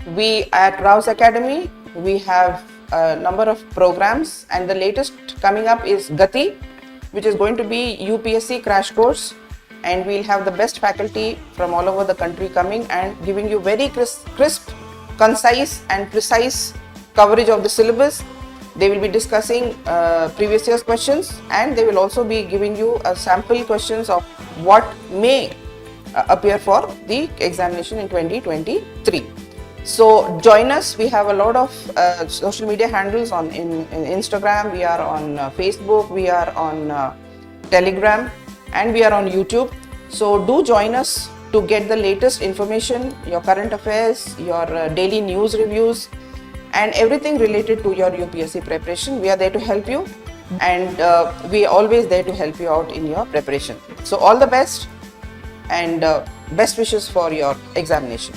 We at RAO'S Academy, we have a number of programs, and the latest coming up is Gati, which is going to be UPSC crash course, and we'll have the best faculty from all over the country coming and giving you very crisp, concise and precise coverage of the syllabus. They will be discussing previous year's questions, and they will also be giving you a sample questions of what may appear for the examination in 2023. So join us. We have a lot of social media handles in Instagram, we are on Facebook, we are on Telegram, and we are on YouTube. So do join us to get the latest information, your current affairs, your daily news reviews, and everything related to your UPSC preparation. We are there to help you, and we are always there to help you out in your preparation. So all the best, and best wishes for your examination.